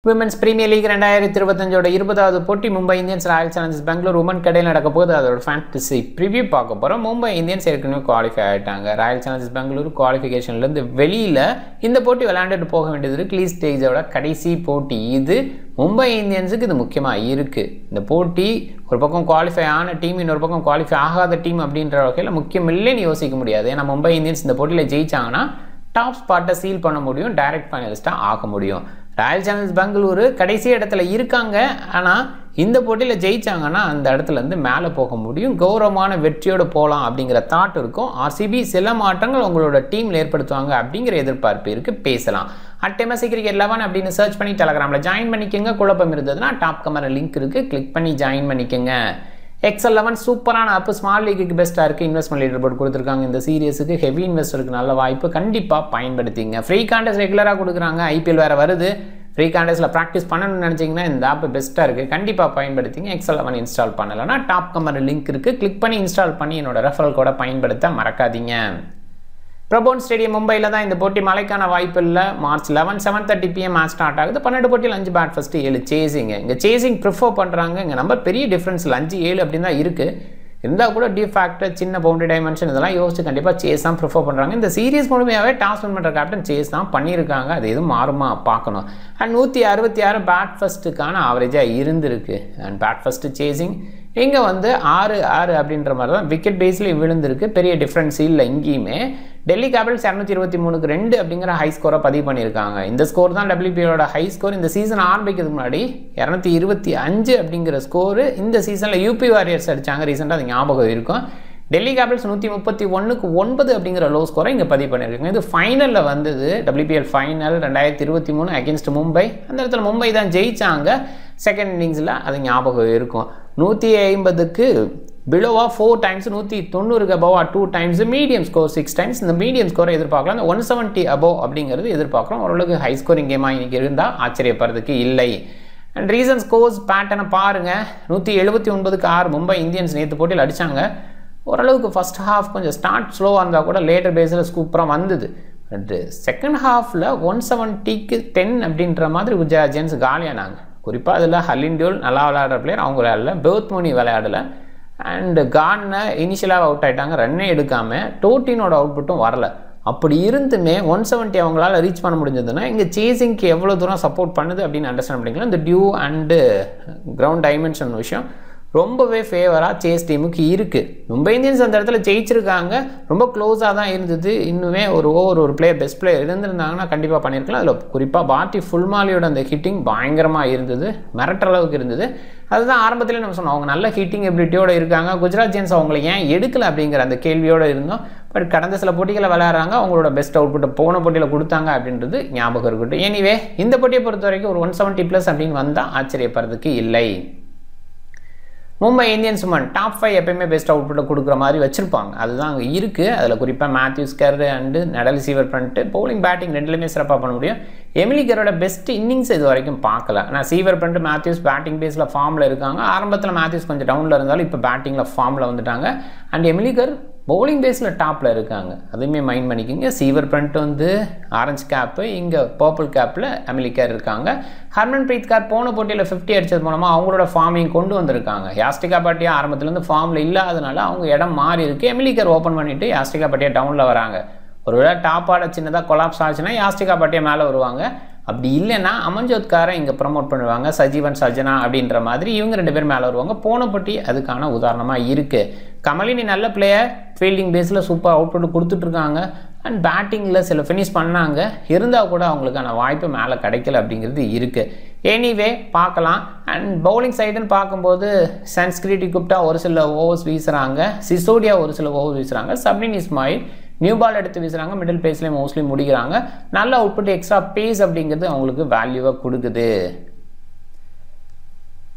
Women's Premier League 2025ஓட 20வது போட்டி Mumbai Indians Royal Challengers Bengaluru women கடையில் நடக்க போகுது. அதோட ஃபேண்டசி ப்ரிவியூ பார்க்க போகிறோம். மும்பை இந்தியன்ஸ் ஏற்கனவே குவாலிஃபை ஆகிட்டாங்க. ராயல் சேலஞ்சர்ஸ் பெங்களூர் குவாலிஃபிகேஷன்லேருந்து வெளியில் இந்த போட்டி விளையாண்டுட்டு போக வேண்டியது இருக்குது. லீக் ஸ்டேஜோட கடைசி போட்டி இது. மும்பை இந்தியன்ஸுக்கு இது முக்கியமாக இருக்குது. இந்த போட்டி ஒரு பக்கம் குவாலிஃபை ஆன டீம், இன்னொரு பக்கம் குவாலிஃபை ஆகாத டீம் அப்படின்ற வகையில் முக்கியம் இல்லைன்னு யோசிக்க முடியாது. ஏன்னா மும்பை இந்தியன்ஸ் இந்த போட்டியில் ஜெயிச்சாங்கன்னா டாப் ஸ்பாட்டை சீல் பண்ண முடியும், டைரக்ட் ஃபைனலிஸ்ட்டாக ஆக முடியும். ராயல் சேலஞ்சர்ஸ் பெங்களூரு கடைசி இடத்துல இருக்காங்க. ஆனால் இந்த போட்டியில் ஜெயிச்சாங்கன்னா அந்த இடத்துலேருந்து மேலே போக முடியும், கௌரவமான வெற்றியோடு போகலாம் அப்படிங்கிற தாட் இருக்கும். ஆர்சிபி சில மாற்றங்கள் உங்களோட டீமில் ஏற்படுத்துவாங்க அப்படிங்கிற எதிர்பார்ப்பு இருக்குது. பேசலாம். @MSC Cricket 11 அப்படின்னு சர்ச் பண்ணி டெலகிராமில் ஜாயின் பண்ணிக்கோங்க. குழப்பம் இருந்ததுன்னா டாப் கமெண்ட் லிங்க் இருக்குது, கிளிக் பண்ணி ஜாயின் பண்ணிக்கோங்க. XL11 சூப்பரான ஆப், ஸ்மால் லீக்குக்கு பெஸ்ட்டாக இருக்குது. இன்வெஸ்ட்மெண்ட் லீடர் போர்டு கொடுத்துருக்காங்க. இந்த சீரியஸுக்கு ஹெவி இன்வெஸ்டருக்கு நல்ல வாய்ப்பு, கண்டிப்பாக பயன்படுத்திங்க. ஃப்ரீ கான்டெஸ்ட் ரெகுலராக கொடுக்குறாங்க. IPL வேறு வருது. ஃப்ரீ கான்டெஸ்ட்டில் ப்ராக்டிஸ் பண்ணணும்னு நினச்சிங்கன்னா இந்த ஆப் பெஸ்ட்டாக இருக்குது, கண்டிப்பாக பயன்படுத்திங்க. XL11 இன்ஸ்டால் பண்ணலைன்னா டாப் கமெண்ட் லிங்க் இருக்குது, கிளிக் பண்ணி இன்ஸ்டால் பண்ணி என்னோட ரெஃபரல் கோடை பயன்படுத்த மறக்காதீங்க. பிரபோன் ஸ்டேடியம் மும்பையில் தான் இந்த போட்டி. மழைக்கான வாய்ப்பு இல்லை. மார்ச் 11 7:30 PM மேட்ச் ஸ்டார்ட் ஆகுது. 12 போட்டியில் 5 பேட் ஃபஸ்ட்டு 7 சேசிங்க. இங்கே சேசிங் ப்ரிஃபர் பண்ணுறாங்க. இங்கே நம்பர் பெரிய டிஃப்ரென்ஸில் 5-7 அப்படின்னு தான் இருக்குது. இருந்தால் கூட டி ஃபேக்டர், சின்ன பவுண்டரி டைமென்ஷன் இதெல்லாம் யோசிச்சு கண்டிப்பாக சேஸ் தான் ப்ரிஃபர் பண்ணுறாங்க. இந்த சீரியஸ் மூலமாகவே டாஸ் வின் பண்ணுற கேப்டன் சேஸ் தான் பண்ணியிருக்காங்க. அது எதுவும் மாறுமா பார்க்கணும். அண்ட் 166 பேட் ஃபஸ்ட்டுக்கான ஆவரேஜாக இருந்திருக்கு. அண்ட் பேட் ஃபஸ்ட்டு சேசிங் இங்கே 6-6 அப்படின்ற மாதிரி தான் விக்கெட் பேஸில் விழுந்திருக்கு. பெரிய டிஃப்ரென்ஸ் இல்லை இங்கேயுமே. டெல்லி கேபிட்டல்ஸ் 223க்கு 2 அப்படிங்கிற ஹை ஸ்கோரை பதிவு பண்ணியிருக்காங்க. இந்த ஸ்கோர் தான் WPLோட ஹை ஸ்கோர். இந்த சீசன் ஆரம்பிக்கிறதுக்கு முன்னாடி 225 அப்படிங்கிற ஸ்கோரு இந்த சீசனில் UP வாரியர்ஸ் அடித்தாங்க. ரீசெண்டாக அது ஞாபகம் இருக்கும். டெல்லி கேபிட்டல்ஸ் 131க்கு 9 அப்படிங்கிற லோ ஸ்கோரை இங்கே பதிவு பண்ணியிருக்காங்க. இது ஃபைனலில் வந்தது. WPL final 2023 against Mumbai. அந்த இடத்துல மும்பை தான் ஜெயித்தாங்க செகண்ட் இன்னிங்ஸில். அது ஞாபகம் இருக்கும். 150க்கு பிலோவா 4 டைம்ஸ், 190க்கு அபோவா 2 டைம்ஸ், மீடியம் ஸ்கோர் 6 டைம்ஸ். இந்த மீடியம் ஸ்கோரை எதிர்பார்க்கலாம். இந்த 170 அபோவ் அப்படிங்கிறது எதிர்பார்க்குறோம். ஓரளவுக்கு ஹை ஸ்கோரிங் கேமாக இன்றைக்கி இருந்தால் ஆச்சரியப்படுறதுக்கு இல்லை. அண்ட் ரீசன் ஸ்கோர்ஸ் பேட்டர்னை பாருங்கள். 179க்கு 6 மும்பை இந்தியன்ஸ் நேற்று போட்டியில் அடித்தாங்க. ஓரளவுக்கு ஃபஸ்ட் ஹாஃப் கொஞ்சம் ஸ்டார்ட் ஸ்லோவாக இருந்தால் கூட லேட்டர் பேஸில் சூப்பராக வந்தது. பட் செகண்ட் ஹாஃபில் 170க்கு 10 அப்படின்ற மாதிரி குஜராத் ஜெயின்ஸ் காலியானாங்க. குறிப்பாக அதில் ஹர்லின் நல்லா விளையாடுற பிளேயர் அவங்க விளையாடல, பெர்த் மோனி விளையாடலை. அண்டு கார்னை இனிஷியலாக அவுட் ஆகிட்டாங்க, ரன்னே எடுக்காமல். டோட்டினோட அவுட்புட்டும் வரலை. அப்படி இருந்துமே 170 அவங்களால ரீச் பண்ண முடிஞ்சதுன்னா இங்கே சேசிங்க்கு எவ்வளோ தூரம் சப்போர்ட் பண்ணுது அப்படின்னு அண்டர்ஸ்டாண்ட் பண்ணிக்கலாம். இந்த டியூ அண்டு கிரவுண்ட் டைமென்ஷன் விஷயம் ரொம்பவே ஃபேவராக சேஸ் டீமுக்கு இருக்குது. மும்பை இந்தியன்ஸ் அந்த இடத்துல ஜெயிச்சிருக்காங்க. ரொம்ப க்ளோஸாக தான் இருந்தது. இன்னுமே ஒரு பிளேயர் பெஸ்ட் பிளேயர் இருந்திருந்தாங்கன்னா கண்டிப்பாக பண்ணியிருக்கலாம். அதில் குறிப்பாக பாட்டி ஃபுல்மாலியோட அந்த ஹிட்டிங் பயங்கரமாக இருந்தது, மிரட்டுற அளவுக்கு இருந்தது. அதுதான் ஆரம்பத்தில் நம்ம சொன்னோம், அவங்க நல்ல ஹிட்டிங் எபிலிட்டியோடு இருக்காங்க. குஜராத் ஜெயின்ஸ் அவங்களை ஏன் எடுக்கலை அப்படிங்கிற அந்த கேள்வியோடு இருந்தோம். பட் கடந்த சில போட்டிகளை விளையாடுறாங்க, அவங்களோட பெஸ்ட் அவுட்புட்டை போன போட்டியில் கொடுத்தாங்க அப்படின்றது ஞாபகம் இருக்கட்டும். எனிவே இந்த போட்டியை பொறுத்த வரைக்கும் ஒரு 170+ அப்படின்னு வந்தால் ஆச்சரியப்படுறதுக்கு இல்லை. மும்பை இந்தியன்ஸ் டாப் 5 எப்பயுமே பெஸ்ட் அவுட்புட்டை கொடுக்குற மாதிரி வச்சுருப்பாங்க. அதுதான் அங்கே இருக்குது. அதில் குறிப்பாக மேத்யூஸ் கர் அண்டு நடல் சீவர் பண்ணிட்டு பவுலிங் பேட்டிங் ரெண்டுலேயுமே சிறப்பாக பண்ண முடியும். எமிலி கரோட பெஸ்ட் இன்னிங்ஸ் இது வரைக்கும் பார்க்கல. ஆனால் சீவர் பண்ணிட்டு மேத்யூஸ் பேட்டிங் பேஸில் ஃபார்மில் இருக்காங்க. ஆரம்பத்தில் மேத்யூஸ் கொஞ்சம் டவுனில் இருந்தாலும் இப்போ பேட்டிங்கில் ஃபார்மில் வந்துட்டாங்க. அண்ட் எமிலி கர் பவுலிங் பேஸில் டாப்பில் இருக்காங்க. அதையுமே மைண்ட் பண்ணிக்கோங்க. சீவர் பண்ணிட்டு ஆரஞ்சு கேப்பு, இங்கே பர்பிள் கேப்பில் எமிலி கர் இருக்காங்க. ஹர்மன்பிரீத் கர் போன போட்டியில் 50 அடித்தது மூலமாக அவங்களோட ஃபார்மையும் கொண்டு வந்திருக்காங்க. யாஸ்டிகா பாட்டியா ஆரம்பத்துலேருந்து ஃபார்மில் இல்லாதனால அவங்க இடம் மாறி இருக்குது. எமிலி கர் ஓப்பன் பண்ணிவிட்டு யாஸ்டிகா பாட்டியா டவுனில் வராங்க. ஒருவேளை டாப் ஆட சின்னதாக கொலாப்ஸ் ஆச்சுன்னா யாஸ்டிகா பாட்டியா மேலே வருவாங்க. அப்படி இல்லைன்னா அமன்ஜோத்காரை இங்கே ப்ரமோட் பண்ணுவாங்க, சஜீவன் சர்ஜனா அப்படின்ற மாதிரி இவங்க 2 பேர் மேலே வருவாங்க. போன போட்டி அதுக்கான உதாரணமாக இருக்குது. கமலினி நல்ல பிளேயர், ஃபீல்டிங் பேஸில் சூப்பர் அவுட்புட் கொடுத்துட்ருக்காங்க. அண்ட் பேட்டிங்கில் சில ஃபினிஷ் பண்ணாங்க. இருந்தால் கூட அவங்களுக்கான வாய்ப்பு மேலே கிடைக்கல அப்படிங்கிறது இருக்குது. எனிவே பார்க்கலாம். அண்ட் பவுலிங் சைடுன்னு பார்க்கும்போது சன்ஸ்கிரிட்டி குப்டா ஒரு சில ஓவர்ஸ் வீசுகிறாங்க, சிசோடியா ஒரு சில ஓவர்ஸ் வீசுகிறாங்க, சப்னின் இஸ்மாயில் நியூ பால் எடுத்து வீசுகிறாங்க, மிடில் பேஸ்லேயே மோஸ்ட்லி முடிக்கிறாங்க. நல்ல அவுட்புட், எக்ஸ்ட்ரா பேஸ் அப்படிங்கிறது அவங்களுக்கு வேல்யூவாக கொடுக்குது.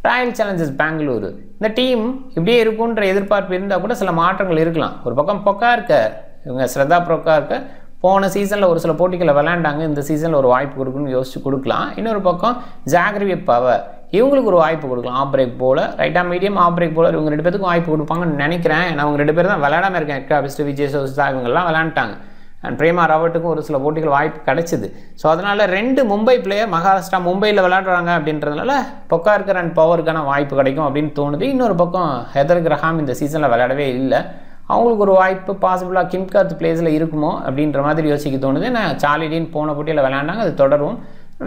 ராயல் சேலஞ்சர்ஸ் பெங்களூரு இந்த டீம் இப்படியே இருக்குன்ற எதிர்பார்ப்பு இருந்தால் கூட சில மாற்றங்கள் இருக்கலாம். ஒரு பக்கம் பொக்கார்கர், இவங்க ஸ்ரதா பொக்கார்கர் போன சீசனில் ஒரு சில போட்டிகளை விளையாண்டாங்க. இந்த சீசனில் ஒரு வாய்ப்பு கொடுக்கணும்னு யோசிச்சு கொடுக்கலாம். இன்னொரு பக்கம் ஜாக்ரிவி பவர், இவங்களுக்கு ஒரு வாய்ப்பு கொடுக்கலாம். ஆஃப் பிரேக் போலர், ரைட்டாக மீடியம் ஆஃப் பிரேக் போலர், இவங்க 2 பேருக்கும் வாய்ப்பு கொடுப்பாங்கன்னு நினைக்கிறேன். ஏன்னா அவங்க 2 பேர் தான் விளையாடாமல் இருக்கேன். எக்ஸ்ட்ரா விஜய் சோசா இவங்கெல்லாம் விளையாண்டாங்க. அண்ட் பிரேமா ராவட்டுக்கும் ஒரு சில போட்டிகள் வாய்ப்பு கிடைச்சிது. ஸோ அதனால் 2 மும்பை பிளேயர் மகாராஷ்டிரா மும்பையில் விளையாடுறாங்க அப்படின்றதுனால பொக்கார்கர் அண்ட் பவருக்கான வாய்ப்பு கிடைக்கும் அப்படின்னு தோணுது. இன்னொரு பக்கம் ஹெதர் கிரஹாம் இந்த சீசனில் விளையாடவே இல்லை, அவங்களுக்கு ஒரு வாய்ப்பு பாசிபிளாக கிம்காத் பிளேஸில் இருக்குமோ அப்படின்ற மாதிரி யோசிக்க தோணுது. நான் சார்லிடின் போன போட்டியில் விளையாண்டாங்க, அது தொடரும்.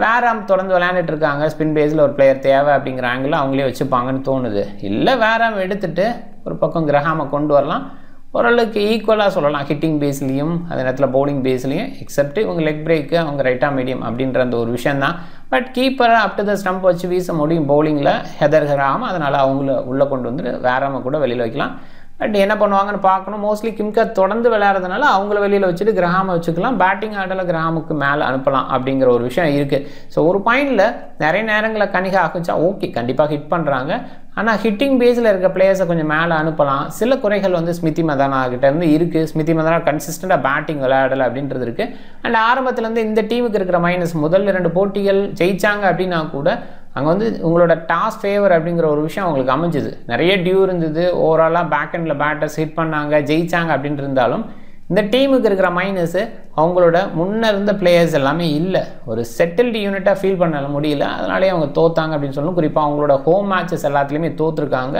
வேராம் தொடர்ந்து விளையாண்டுட்டு இருக்காங்க, ஸ்பின் பேஸில் ஒரு பிளேயர் தேவை அப்படிங்கிற ஆங்கிள் அவங்களே வச்சுப்பாங்கன்னு தோணுது. இல்லை வேராம் எடுத்துகிட்டு ஒரு பக்கம் கிரஹாமை கொண்டு வரலாம், ஓரளவுக்கு ஈக்குவலாக சொல்லலாம் ஹிட்டிங் பேஸ்லேயும் அதே நேரத்தில் பவுலிங் பேஸ்லேயும், எக்ஸப்ட் இவங்க லெக் பிரேக்கு அவங்க ரைட்டா மீடியம் அப்படின்ற அந்த ஒரு விஷயம் தான். பட் கீப்பரை அப் டு த ஸ்டம்ப் வச்சு வீச முடியும் பவுலிங்கில் ஹெதர் கிரஹாம், அதனால் அவங்கள உள்ளே கொண்டு வந்து வேராமை கூட வெளியில் வைக்கலாம். பட் என்ன பண்ணுவாங்கன்னு பார்க்கணும். மோஸ்ட்லி கிம்காத் தொடர்ந்து விளையாடுறதுனால அவங்கள வெளியில் வச்சுட்டு கிரஹாமை வச்சுக்கலாம், பேட்டிங் ஆர்டரில் கிரஹாமுக்கு மேலே அனுப்பலாம் அப்படிங்கிற ஒரு விஷயம் இருக்குது. ஸோ ஒரு பாயிண்டில் நிறைய நேரங்களில் கனிகா ஆகுச்சா ஓகே கண்டிப்பாக ஹிட் பண்ணுறாங்க, ஆனால் ஹிட்டிங் பேஸில் இருக்க பிளேயர்ஸை கொஞ்சம் மேலே அனுப்பலாம். சில குறைகள் வந்து ஸ்மிருதி மந்தானா கிட்டேருந்து இருக்குது. ஸ்மிருதி மந்தானா கன்சிஸ்டண்டாக பேட்டிங் விளையாடலை அப்படின்றது இருக்குது. அண்ட் ஆரம்பத்துலேருந்து இந்த டீமுக்கு இருக்கிற மைனஸ், முதல் 2 போட்டிகள் ஜெயிச்சாங்க அப்படின்னா கூட அங்கே வந்து உங்களோட டாஸ் ஃபேவர் அப்படிங்கிற ஒரு விஷயம் அவங்களுக்கு அமைஞ்சுது. நிறைய டியூ இருந்தது, ஓவராலாக பேக் எண்டில் பேட்டர்ஸ் ஹிட் பண்ணாங்க, ஜெயிச்சாங்க அப்படின்ட்டு இருந்தாலும் இந்த டீமுக்கு இருக்கிற மைனஸு அவங்களோட முன்ன இருந்த பிளேயர்ஸ் எல்லாமே இல்லை, ஒரு செட்டில்டு யூனிட்டாக ஃபீல் பண்ண முடியல, அதனாலே அவங்க தோத்தாங்க அப்படின்னு சொல்லணும். குறிப்பாக அவங்களோட ஹோம் மேட்சஸ் எல்லாத்துலேயுமே தோற்றுருக்காங்க.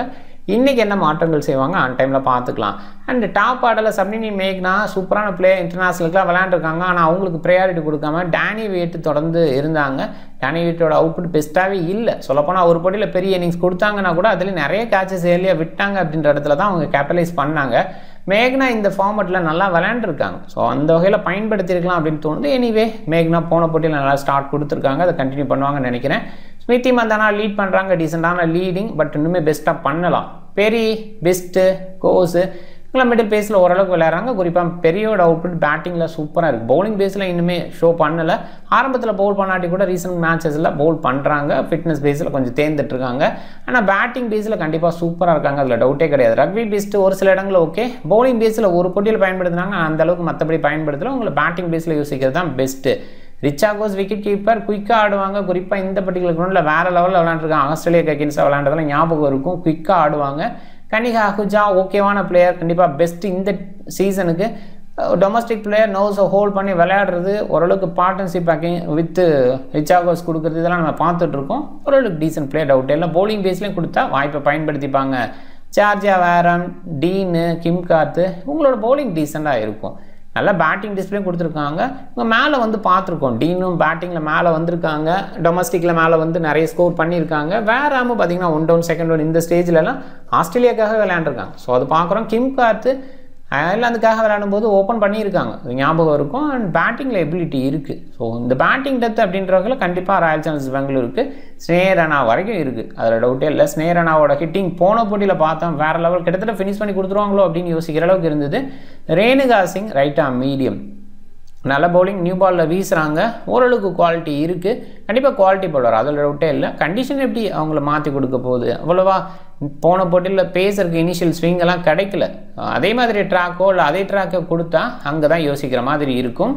இன்றைக்கி என்ன மாற்றங்கள் செய்வாங்க ஆன் டைமில் பார்த்துக்கலாம். அண்டு டாப் ஆர்டரில் சப்னினி மேக்னா சூப்பரான பிளேயர், இன்டர்நேஷ்னலுக்குலாம் விளையாண்டுருக்காங்க, ஆனால் அவங்களுக்கு ப்ரையாரிட்டி கொடுக்காம டேனி வேட்டு தொடர்ந்து இருந்தாங்க. டேனி வேட்டோட அவுட்புட் பெஸ்ட்டாகவே இல்லை. சொல்லப்போனால் ஒரு போட்டியில் பெரிய இன்னிங்ஸ் கொடுத்தாங்கன்னா கூட அதில் நிறைய கேட்சஸ் ஏர்லியாக விட்டாங்க அப்படின்ற இடத்துல தான் அவங்க கேபிட்டலைஸ் பண்ணாங்க. மேக்னா இந்த ஃபார்மெட்டில் நல்லா விளையாண்டுருக்காங்க, ஸோ அந்த வகையில் பயன்படுத்தியிருக்கலாம் அப்படின்னு தோணுது. எனிவே மேக்னா போன போட்டியில் நல்லா ஸ்டார்ட் கொடுத்துருக்காங்க, அதை கண்டினியூ பண்ணுவாங்கன்னு நினைக்கிறேன். ஸ்மிருதி மந்தானா லீட் பண்ணுறாங்க, டீசெண்டான லீடிங், பட் இன்னுமே பெஸ்ட்டாக பண்ணலாம். பெரி, பெஸ்ட்டு, கோஸு இவங்களாம் மிடில் பேஸில் ஓரளவுக்கு விளையாடுறாங்க. குறிப்பாக பெரியோட அவுட்புட் பேட்டிங்கில் சூப்பராக இருக்குது, பவுலிங் பேஸில் இன்னுமே ஷோ பண்ணலை. ஆரம்பத்தில் பவுல் பண்ணாட்டி கூட ரீசெண்ட் மேட்சஸில் பவுல் பண்ணுறாங்க, ஃபிட்னஸ் பேஸில் கொஞ்சம் தேர்ந்துட்டுருக்காங்க. ஆனால் பேட்டிங் பேஸில் கண்டிப்பாக சூப்பராக இருக்காங்க, அதில் டவுட்டே கிடையாது. ரக்வி பெஸ்ட்டு ஒரு சில இடங்களில் ஓகே, பவுலிங் பேஸில் ஒரு போட்டியில் பயன்படுத்தினாங்க, அந்தளவுக்கு மற்றபடி பயன்படுத்தல. உங்களை பேட்டிங் பேஸில் யோசிக்கிறது தான் பெஸ்ட்டு. ரிச்சாகோஸ் விக்கெட் கீப்பர் குயிக்காக ஆடுவாங்க, குறிப்பாக இந்த பர்டிகுலர் கிரௌண்டில் வேறு லெவலில் விளையாண்டுருக்காங்க. ஆஸ்திரேலியா அகேன்ஸ்டாக விளையாண்டதெல்லாம் ஞாபகம் இருக்கும், குயிக்காக ஆடுவாங்க. கனிகா அஹுஜா ஓகேவான பிளேயர், கண்டிப்பாக பெஸ்ட்டு இந்த சீசனுக்கு. டொமஸ்டிக் பிளேயர் நோஸை ஹோல்ட் பண்ணி விளையாடுறது, ஓரளவுக்கு பார்ட்னர்ஷிப் வித் ரிச்சாகோஸ் கொடுக்குறது, இதெல்லாம் நம்ம பார்த்துட்ருக்கோம். ஓரளவுக்கு டீசன்ட் பிளேயர், டவுட் இல்லை. பவுலிங் பேஸ்லேயும் கொடுத்தா வாய்ப்பை பயன்படுத்திப்பாங்க. ஜார்ஜியா வேரம், டீனு, கிம்காத்து உங்களோட பவுலிங் டீசெண்டாக இருக்கும். நல்லா பேட்டிங் டிஸ்பிளேயும் கொடுத்துருக்காங்க. இங்கே மேலே வந்து பார்த்துருக்கோம், டீனும் பேட்டிங்கில் மேலே வந்திருக்காங்க, டொமஸ்டிக்கில் மேலே வந்து நிறைய ஸ்கோர் பண்ணியிருக்காங்க. வேறாமல் பார்த்தீங்கன்னா 1 டவுன் 2 டவுன் இந்த ஸ்டேஜ்லலாம் ஆஸ்திரேலியாவுக்காக விளையாண்டுருக்காங்க. ஸோ அது பார்க்குறோம். கிம்காத்து அயர்லாந்துக்காக விளையாடும்போது ஓப்பன் பண்ணியிருக்காங்க, அது ஞாபகம் இருக்கும். அண்ட் பேட்டிங்கில் எபிலிட்டி இருக்குது. ஸோ இந்த பேட்டிங் டெத் அப்படின்றவங்கள கண்டிப்பாக ராயல் சேலஞ்சர்ஸ் பெங்களூருக்கு ஸ்னேஹ ராணா வரைக்கும் இருக்குது, அதில் டவுட்டே இல்லை. ஸ்னேஹ ராணாவோட ஹிட்டிங் போன போட்டியில் பார்த்தோம், வேறு லெவல், கிட்டத்தட்ட ஃபினிஷ் பண்ணி கொடுத்துருவாங்களோ அப்படின்னு யோசிக்கிற அளவுக்கு இருந்தது. ரேணுகா சிங் ரைட்டா மீடியம், நல்ல பவுலிங், நியூ பாலில் வீசுகிறாங்க, ஓரளவுக்கு குவாலிட்டி இருக்குது, கண்டிப்பாக குவாலிட்டி பவுலர், அதில் டவுட்டே இல்லை. கண்டிஷன் எப்படி அவங்கள மாற்றி கொடுக்க போகுது, அவ்வளோவா போன போட்டியில் பேஸருக்கு இனிஷியல் ஸ்விங் எல்லாம் கிடைக்கல. அதே மாதிரி ட்ராக்கோ இல்லை அதே ட்ராக்கோ கொடுத்தா அங்கே தான் யோசிக்கிற மாதிரி இருக்கும்.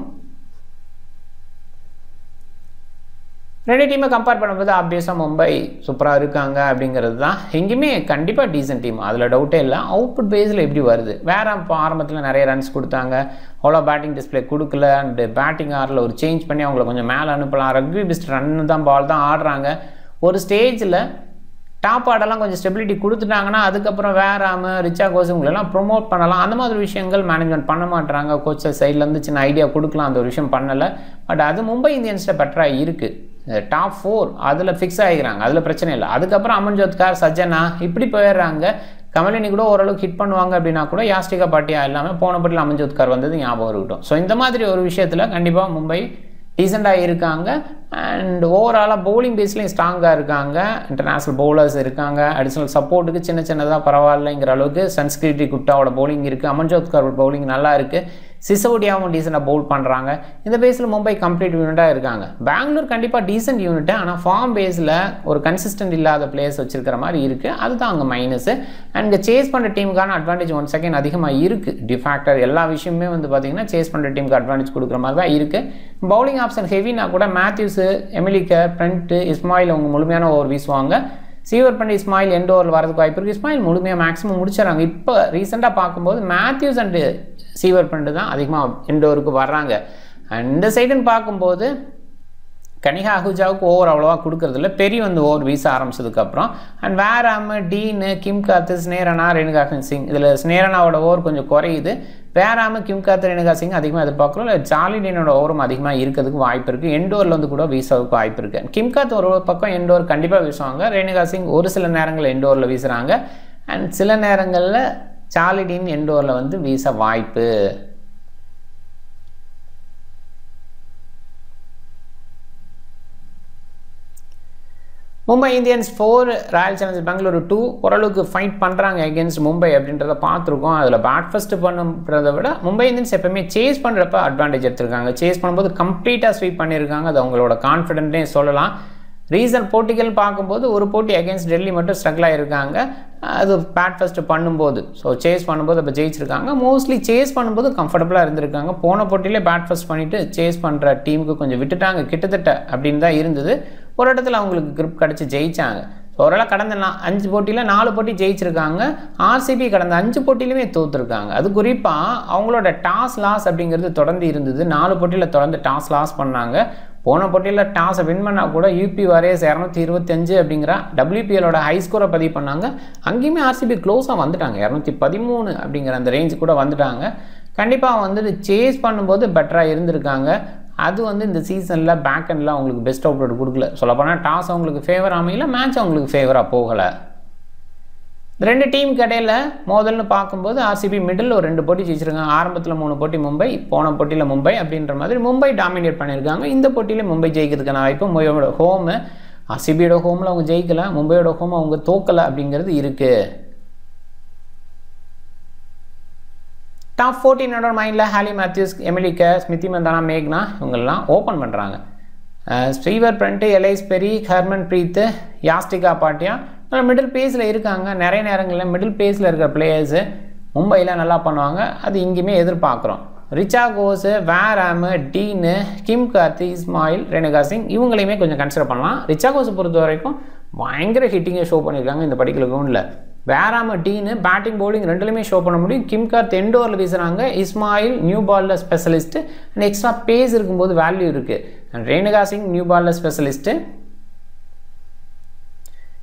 ரெண்டு டீமை கம்பேர் பண்ணும்போது ஆப்வியஸாக மும்பை சூப்பராக இருக்காங்க அப்படிங்கிறது தான். எங்கேயுமே கண்டிப்பாக டீசன்ட் டீம், அதில் டவுட்டே இல்லை. அவுட்புட் பேஸில் எப்படி வருது, வேறு இப்போ ஆரம்பத்தில் நிறைய ரன்ஸ் கொடுத்தாங்க, அவ்வளோ பேட்டிங் டிஸ்பிளே கொடுக்கல. அண்டு பேட்டிங் ஆரில் ஒரு சேஞ்ச் பண்ணி அவங்கள கொஞ்சம் மேலே அனுப்பலாம். ரக்வி பெஸ்ட் ரன்னு தான், பால் தான் ஆடுறாங்க. ஒரு ஸ்டேஜில் டாப் ஆர்டெல்லாம் கொஞ்சம் ஸ்டெபிலிட்டி கொடுத்துட்டாங்கன்னா அதுக்கப்புறம் வேறாம ரிச்சாகோஸ் இவங்களெல்லாம் ப்ரொமோட் பண்ணலாம். அந்த மாதிரி விஷயங்கள் மேனேஜ்மெண்ட் பண்ண மாட்டுறாங்க. கோச்சர் சைட்லேருந்து சின்ன ஐடியா கொடுக்கலாம், அந்த ஒரு விஷயம் பண்ணலை. பட் அது மும்பை இந்தியன்ஸ்ட பெட்டராக இருக்குது. டாப் 4 அதில் ஃபிக்ஸ் ஆகிக்கிறாங்க, அதில் பிரச்சனை இல்லை. அதுக்கப்புறம் அமன்ஜோத் கார், சஜ்ஜனா இப்படி போயிடுறாங்க. கமலினி கூட ஓரளவுக்கு ஹிட் பண்ணுவாங்க அப்படின்னா கூட யாஸ்டிகா பாட்டியா இல்லாமல் போன பட்டியில் அமன்ஜோத் கார் வந்தது ஞாபகம் இருக்கட்டும். ஸோ இந்த மாதிரி ஒரு விஷயத்தில் கண்டிப்பாக மும்பை டீசெண்டாக இருக்காங்க. அண்ட் ஓவராலாக பவுலிங் பேஸ்லேயும் ஸ்ட்ராங்காக இருக்காங்க. இன்டர்நேஷ்னல் பவுலர்ஸ் இருக்காங்க. அடிஷ்னல் சப்போர்ட்டுக்கு சின்னதாக பரவாயில்லைங்கிற அளவுக்கு சன்ஸ்கிரிட்டி குட்டாவோட பவுலிங் இருக்குது. அமன்ஜோத் காரோட பவுலிங் நல்லா இருக்குது. சிசோடியாவும் டீசெண்டாக பவுல் பண்ணுறாங்க. இந்த பேஸில் மும்பை கம்ப்ளீட் யூனிட்டாக இருக்காங்க. பெங்களூர் கண்டிப்பாக டீசென்ட் யூனிட்டு, ஆனால் ஃபார்ம் பேஸில் ஒரு கன்சிஸ்டன்ட் இல்லாத பிளேயர்ஸ் வச்சிருக்கிற மாதிரி இருக்குது. அதுதான் அங்கே மைனஸு. அண்ட் இங்கே சேஸ் பண்ணுற டீமுக்கான அட்வான்டேஜ் 1 செகண்ட் அதிகமாக இருக்குது. டிஃபேக்டர் எல்லா விஷயமே வந்து பார்த்திங்கன்னா சேஸ் பண்ணுற டீமுக்கு அட்வான்டேஜ் கொடுக்குற மாதிரி தான் இருக்குது. பவுலிங் ஆப்ஷன் ஹெவினா கூட மேத்யூஸு, எமிலிக்கர், பிரண்ட், இஸ்மாயில் அவங்க முழுமையான ஓவர் வீசுவாங்க. சீவர் பண்ணி இஸ்மாயில் எண்ட் ஓவரில் வரதுக்கு வாய்ப்பு இருக்குது. இஸ்மாயில் முழுமையாக மேக்ஸிமம் முடிச்சிடறாங்க. இப்போ ரீசெண்டாக பார்க்கும்போது மேத்யூஸ் அண்டு சீவர் பண்ணிட்டு தான் அதிகமாக இண்டோருக்கு வர்றாங்க. அண்ட் இந்த சைடுன்னு பார்க்கும்போது கனிகா அஹூஜாவுக்கு ஓவர் அவ்வளோவா கொடுக்குறதில்ல. பெரிய வந்து ஓவர் வீச ஆரம்பிச்சதுக்கப்புறம் அண்ட் வேராம, டீனு, கிம் காத்து, ஸ்னேரனா, ரேணுகா சிங். இதில் ஸ்னேரனாவோட ஓவர் கொஞ்சம் குறையுது. வேராம, கிம் காத்து, ரேணுகா சிங் அதிகமாக எதிர்பார்க்குறோம். இல்லை ஜாலி டீனோட ஓவரும் அதிகமாக இருக்கிறதுக்கு வாய்ப்பு இருக்குது. எண்டோரில் வந்து கூட வீசாவுக்கு வாய்ப்பு இருக்குது. கிம் காத்து ஒரு பக்கம் எண்டோர் கண்டிப்பாக வீசுவாங்க. ரேணுகா சிங் ஒரு சில நேரங்களில் எண்டோரில் வீசுகிறாங்க. அண்ட் சில நேரங்களில் ஜாலி டீன் எண்டோரில் வந்து வீச வாய்ப்பு. Mumbai Indians 4, Royal Challengers Bengaluru 2 ஓரளவுக்கு ஃபைட் பண்ணுறாங்க அகேன்ஸ்ட் மும்பை அப்படின்றத பார்த்துருக்கோம். அதில் பேட் ஃபஸ்ட்டு பண்ணுறதை விட மும்பை இந்தியன்ஸ் எப்பவுமே சேஸ் பண்ணுறப்ப அட்வான்டேஜ் எடுத்திருக்காங்க. சேஸ் பண்ணும்போது கம்ப்ளீட்டாக ஸ்வீப் பண்ணியிருக்காங்க. அது அவங்களோட கான்ஃபிடென்ட்டே சொல்லலாம். ரீசன்ட் போட்டிகள் பார்க்கும்போது ஒரு போட்டி அகேன்ஸ்ட் டெல்லி மட்டும் ஸ்ட்ரகிள் ஆகிருக்காங்க. அது பேட் ஃபஸ்ட்டு பண்ணும்போது, ஸோ சேஸ் பண்ணும்போது அப்போ ஜெயிச்சிருக்காங்க. மோஸ்ட்லி சேஸ் பண்ணும்போது கம்ஃபர்டபுளாக இருந்திருக்காங்க. போன போட்டியிலே பேட் ஃபஸ்ட் பண்ணிவிட்டு சேஸ் பண்ணுற டீமுக்கு கொஞ்சம் விட்டுட்டாங்க கிட்டத்தட்ட அப்படின்னு தான் இருந்தது. ஒரு இடத்துல அவங்களுக்கு கிரிப் கிடச்சி ஜெயிச்சாங்க. ஸோ ஓரளவு கடந்த 5 போட்டியில் 4 போட்டி ஜெயிச்சிருக்காங்க. ஆர்சிபி கடந்த 5 போட்டியிலுமே தோற்றுருக்காங்க. அது குறிப்பாக அவங்களோட டாஸ் லாஸ் அப்படிங்கிறது தொடர்ந்து இருந்தது. 4 போட்டியில் தொடர்ந்து டாஸ் லாஸ் பண்ணாங்க. போன போட்டியில் டாஸை வின் பண்ணால் கூட யூபி வாரியர்ஸ் 225 அப்படிங்கிற WPLோட ஹை ஸ்கோரை பதிவு பண்ணாங்க. அங்கேயுமே ஆர்சிபி க்ளோஸாக வந்துட்டாங்க. 213 அப்படிங்கிற அந்த ரேஞ்சு கூட வந்துட்டாங்க. கண்டிப்பாக வந்துட்டு சேஸ் பண்ணும்போது பெட்டராக இருந்திருக்காங்க. அது வந்து இந்த சீசனில் பேக் எண்டில் அவங்களுக்கு பெஸ்ட் அவுட்புட் கொடுக்கல. சொல்லப்போனால் டாஸ் அவங்களுக்கு ஃபேவர் அமையல, மேட்ச் அவங்களுக்கு ஃபேவராக போகலை. 2 டீமுக்கு இடையில் மோதல்னு பார்க்கும்போது ஆர்சிபி மிடில் ஒரு 2 போட்டி ஜெயிச்சிருக்காங்க. ஆரம்பத்தில் 3 போட்டி மும்பை, போன போட்டியில் மும்பை அப்படின்ற மாதிரி மும்பை டாமினேட் பண்ணியிருக்காங்க. இந்த போட்டியில் மும்பை ஜெயிக்கிறதுக்கான வாய்ப்பு. மும்பையோட ஹோமு, ஆர்சிபியோட ஹோமில் அவங்க ஜெயிக்கலை, மும்பையோட ஹோம் அவங்க தோக்கலை அப்படிங்கிறது இருக்குது. டாப் 14 மைண்டில் Hayley Matthews, Amelia Kerr, Smriti Mandhana, மேக்னா இவங்கெல்லாம் ஓப்பன் பண்ணுறாங்க. Sciver Brunt, Ellyse Perry, Harmanpreet, Yastika Bhatia middle பேஸில் இருக்காங்க. நிறைய நேரங்களில் மிடில் பேஸில் இருக்கிற பிளேயர்ஸு மும்பையில் நல்லா பண்ணுவாங்க. அது இங்கேயுமே எதிர்பார்க்குறோம். ரிச்சா கோஸு, வேராமு, டீனு, கிம் கார்த்தி, இஸ்மாயில், ரேணுகா சிங் இவங்களையுமே கொஞ்சம் கன்சிடர் பண்ணலாம். ரிச்சா கோஸை பொறுத்த வரைக்கும் பயங்கர ஹிட்டிங்கை ஷோ பண்ணியிருக்காங்க இந்த பர்டிகுலர் கிரவுண்டில். வேராம, டீனு பேட்டிங் பவுலிங் ரெண்டுலையுமே ஷோ பண்ண முடியும். கிம் கார்த் எண்டோரில் வீசுகிறாங்க. இஸ்மாயில் நியூ பாலில் ஸ்பெஷலிஸ்ட்டு அண்ட் எக்ஸ்ட்ரா பேஸ் இருக்கும்போது வேல்யூ இருக்குது. அண்ட் ரேணுகா சிங் நியூ பாலில் ஸ்பெஷலிஸ்ட்டு.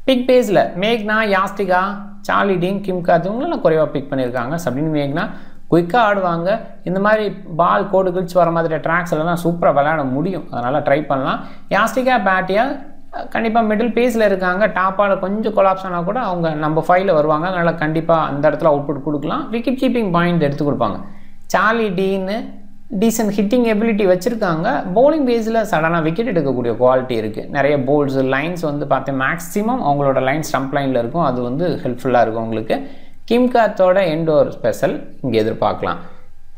பிக் பேஸில் மேக்னா, யாஸ்டிகா, சார்லி டீன், கிம் கார்த் இவங்களெல்லாம் குறைவாக பிக் பண்ணியிருக்காங்க. அப்படின்னு மேக்னா குயிக்காக ஆடுவாங்க. இந்த மாதிரி பால் கோடு கிழிச்சு வர மாதிரி ட்ராக்ஸ் எல்லாம் சூப்பராக விளையாட முடியும். அதனால் ட்ரை பண்ணலாம். யாஸ்டிகா, பேட்டியா கண்டிப்பாக மிடில் பேஸில் இருக்காங்க. டாப்பால் கொஞ்சம் கொலாப்ஸ் ஆனால் கூட அவங்க நம்ம 5ல் வருவாங்க. அதனால் கண்டிப்பாக அந்த இடத்துல அவுட்புட் கொடுக்கலாம். விக்கெட் கீப்பிங் பாயிண்ட் எடுத்து கொடுப்பாங்க. சார்லி டீனு டீசன்ட் ஹிட்டிங் எபிலிட்டி வச்சுருக்காங்க. பவுலிங் பேஸில் சடனாக விக்கெட் எடுக்கக்கூடிய குவாலிட்டி இருக்குது. நிறைய போல்ஸ் லைன்ஸ் வந்து பார்த்தேன் மேக்ஸிமம் அவங்களோட லைன் ஸ்டம்ப் லைனில் இருக்கும். அது வந்து ஹெல்ப்ஃபுல்லாக இருக்கும் உங்களுக்கு. கிம் கார்த்தோட எண்டோர் ஸ்பெஷல் இங்கே எதிர்பார்க்கலாம்.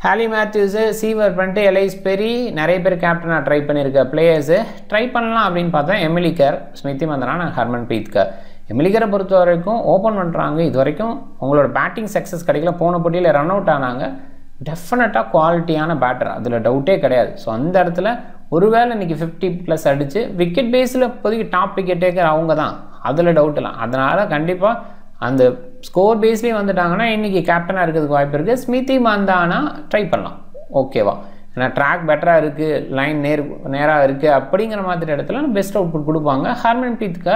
ஹாலி மேத்யூஸு, சீவர் பண்ணிட்டு, எலைஸ் பெரி நிறைய பேர் கேப்டனாக ட்ரை பண்ணியிருக்க பிளேயர்ஸு ட்ரை பண்ணலாம் அப்படின்னு பார்த்தா Amelia Kerr, Smriti Mandhana, Harmanpreet Kaur. எமிலி கேரை பொறுத்த வரைக்கும் ஓப்பன் பண்ணுறாங்க. இது வரைக்கும் அவங்களோட பேட்டிங் சக்ஸஸ் கிடைக்கல. போன போட்டியில் ரன் அவுட் ஆனாங்க. டெஃபினட்டாக குவாலிட்டியான பேட்டர், அதில் டவுட்டே கிடையாது. ஸோ அந்த இடத்துல ஒருவேளை இன்றைக்கி 50+ அடித்து விக்கெட் பேஸில் இப்போதைக்கு டாப் விக்கெட் டேக்கர் அவங்க தான், அதில் டவுட் இல்லை. அதனால் கண்டிப்பாக அந்த ஸ்கோர் பேஸ்லேயே வந்துட்டாங்கன்னா இன்றைக்கி கேப்டனாக இருக்கிறதுக்கு வாய்ப்பு இருக்குது. ஸ்மிருதி மந்தானா ட்ரை பண்ணலாம், ஓகேவா? ஏன்னா ட்ராக் பெட்டராக இருக்குது, லைன் நேராக இருக்குது அப்படிங்கிற மாதிரி இடத்துல பெஸ்ட் அவுட்புட் கொடுப்பாங்க. Harmanpreet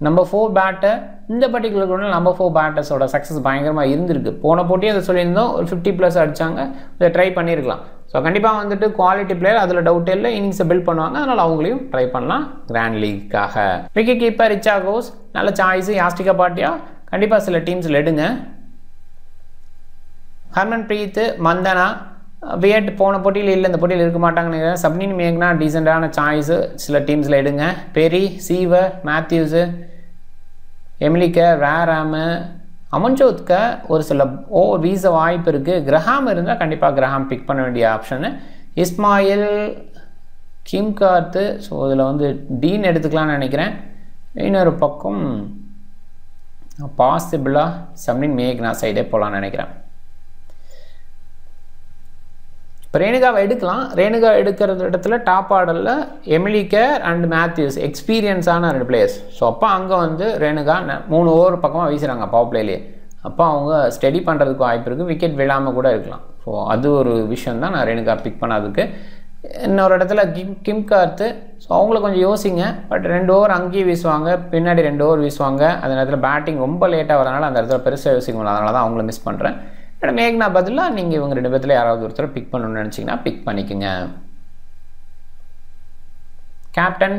number 4 batter. இந்த பர்டிகுலர் கூட நம்பர் 4 பேட்டர்ஸோட சக்ஸஸ் பயங்கரமாக இருந்திருக்கு. போன போட்டியே அதை சொல்லியிருந்தோம், ஒரு 50+ அடித்தாங்க. இதை ட்ரை பண்ணியிருக்கலாம். ஸோ கண்டிப்பாக வந்துட்டு குவாலிட்டி பிளேயர், அதில் டவுட் இல்லை. இன்னிங்ஸை பில்ட் பண்ணுவாங்க. அதனால் அவங்களையும் ட்ரை பண்ணலாம் கிராண்ட் லீக்காக. விக்கெட் கீப்பர் ரிச்சா கோஸ் நல்ல சாய்ஸு. யாஸ்டிகா பாட்டியா கண்டிப்பாக சில டீம்ஸில் எடுங்க. ஹர்மன் பிரீத், மந்தனா, வியட் போன போட்டியில் இல்லை, இந்த போட்டியில் இருக்க மாட்டாங்கன்னு நினைக்கிறேன். சப்னின் மேக்னா டீசெண்டான சாய்ஸு, சில டீம்ஸில் எடுங்க. பெரி, சீவர், மேத்யூஸு, எமிலிக்க, வேராமு, அமன்ஜோத்க ஒரு சில வீச வாய்ப்பு இருக்குது. கிரஹாம் இருந்தால் கண்டிப்பாக கிரஹாம் பிக் பண்ண வேண்டிய ஆப்ஷனு. இஸ்மாயில், கிம் கார்த்து, ஸோ இதில் வந்து டீன் எடுத்துக்கலாம்னு நினைக்கிறேன். இன்னொரு பக்கம் பாசிபிளாக சப்னின் மேக்னா சைடே போகலான்னு நினைக்கிறேன். இப்போ ரேணுகாவை எடுக்கலாம். ரேணுகா எடுக்கிற இடத்துல டாப் ஆர்டரில் எமிலி கேர் அண்ட் மேத்யூஸ் எக்ஸ்பீரியன்ஸான 2 பிளேயர்ஸ். ஸோ அப்போ அங்கே வந்து ரேணுகா 3 ஓவர் பக்கமாக வீசுகிறாங்க பவர் பிளேலேயே. அப்போ அவங்க ஸ்டடி பண்ணுறதுக்கு வாய்ப்பு இருக்குது, விக்கெட் விழாமல் கூட இருக்கலாம். ஸோ அது ஒரு விஷயம் தான் நான் ரேணுகா பிக் பண்ணதுக்கு. இன்னொரு இடத்துல கிம் கார்த்து, ஸோ அவங்கள கொஞ்சம் யோசிங்க. பட் 2 ஓவர் அங்கேயும் வீசுவாங்க, பின்னாடி 2 ஓவர் வீசுவாங்க. அந்த நேரத்தில் பேட்டிங் ரொம்ப லேட்டாக வரனால அந்த இடத்துல பெருசாக யோசிக்க முடியல. அதனால தான் அவங்கள மிஸ் பண்ணுறேன். மேக்னா பதிலாக நீங்கள் இவங்க 2 பேர்த்தில் யாராவது ஒருத்தர் பிக் பண்ணணும்னு நினச்சிங்கன்னா பிக் பண்ணிக்கோங்க. கேப்டன்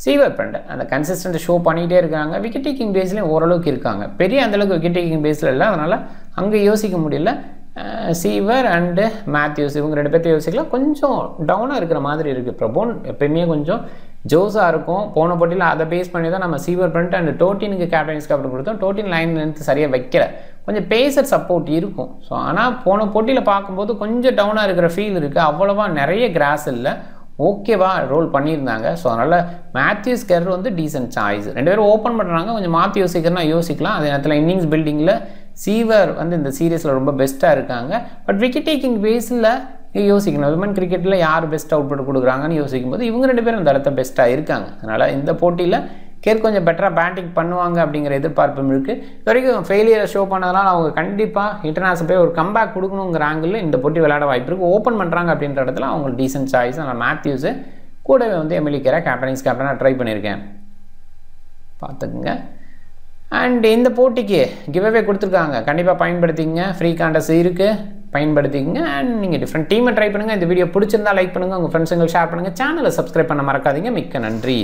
சீவர் பண்ட் அந்த கன்சிஸ்டன்ட் ஷோ பண்ணிகிட்டே இருக்காங்க. விக்கெட் டேக்கிங் பேஸ்லேயும் ஓரளவுக்கு இருக்காங்க, பெரிய அந்தளவுக்கு விக்கெட் டேக்கிங் பேஸில் இல்லை. அதனால் அங்கே யோசிக்க முடியல. சீவர் அண்டு மேத்யூஸ் இவங்க 2 பேர்த்தையும் யோசிக்கலாம். கொஞ்சம் டவுனாக இருக்கிற மாதிரி இருக்குது. பிரபோன் எப்பயுமே கொஞ்சம் ஜோஸாக இருக்கும். போன போட்டியில் அதை பேஸ் பண்ணி தான் நம்ம சீவர் பண்ணிட்டு அண்ட் டோட்டினுக்கு கேப்டன்ஸ் கேப்டன் கொடுத்தோம். டோட்டின் லைன் லென்த் சரியாக வைக்கல, கொஞ்சம் பேசர் சப்போர்ட் இருக்கும். ஸோ ஆனால் போன போட்டியில் பார்க்கும்போது கொஞ்சம் டவுனாக இருக்கிற ஃபீல் இருக்குது. அவ்வளோவா நிறைய கிராஸ் இல்லை, ஓகேவா ரோல் பண்ணியிருந்தாங்க. ஸோ அதனால் மேத்யூஸ் கெர் வந்து டீசென்ட் சாய்ஸ். 2 பேரும் ஓப்பன் பண்ணுறாங்க, கொஞ்சம் மாற்றி யோசிக்கிறனா யோசிக்கலாம். அதே நேரத்தில் இன்னிங்ஸ் பில்டிங்கில் சீவர் வந்து இந்த சீரீஸில் ரொம்ப பெஸ்ட்டாக இருக்காங்க. பட் விக்கெட் டேக்கிங் பேஸில் யோசிக்கணும். விமன் கிரிக்கெட்டில் யார் பெஸ்ட் அவுட்புட் கொடுக்குறாங்கன்னு யோசிக்கும்போது இவங்க 2 பேரும் இந்த இடத்த பெஸ்ட்டாக இருக்காங்க. அதனால் இந்த போட்டியில் கேர் கொஞ்சம் பெட்டராக பேட்டிங் பண்ணுவாங்க அப்படிங்கிற எதிர்பார்ப்பும் இருக்குது. இது வரைக்கும் ஃபெயிலியரை ஷோ பண்ணதுனால அவங்க கண்டிப்பாக இன்டர்நேஷனல் போய் ஒரு கம்பேக் கொடுக்கணுங்கிற ஆங்கிளில் இந்த போட்டி விளையாட வாய்ப்பு இருக்குது. ஓப்பன் பண்ணுறாங்க அப்படின்ற இடத்துல அவங்க டீசென்ட் சாய்ஸ். அதனால் மேத்யூஸு கூடவே வந்து எமிலி கேரை கேப்டனாக ட்ரை பண்ணியிருக்கேன், பார்த்துக்குங்க. அண்ட் இந்த போட்டிக்கு கிவ்அவே கொடுத்துருக்காங்க, கண்டிப்பாக பயன்படுத்திங்க. ஃப்ரீ கான்டெஸ்ட் இருக்குது, பயன்படுத்திக்கங்க. அண்ட் நீங்கள் டிஃப்ரெண்ட் டீமை ட்ரை பண்ணுங்கள். இந்த வீடியோ பிடிச்சிருந்தா லைக் பண்ணுங்கள், உங்கள் ஃப்ரெண்ட்ஸுங்களுக்கு ஷேர் பண்ணுங்கள். சேனலை சப்ஸ்கிரைப் பண்ண மறக்காதீங்க. மிக்க நன்றி.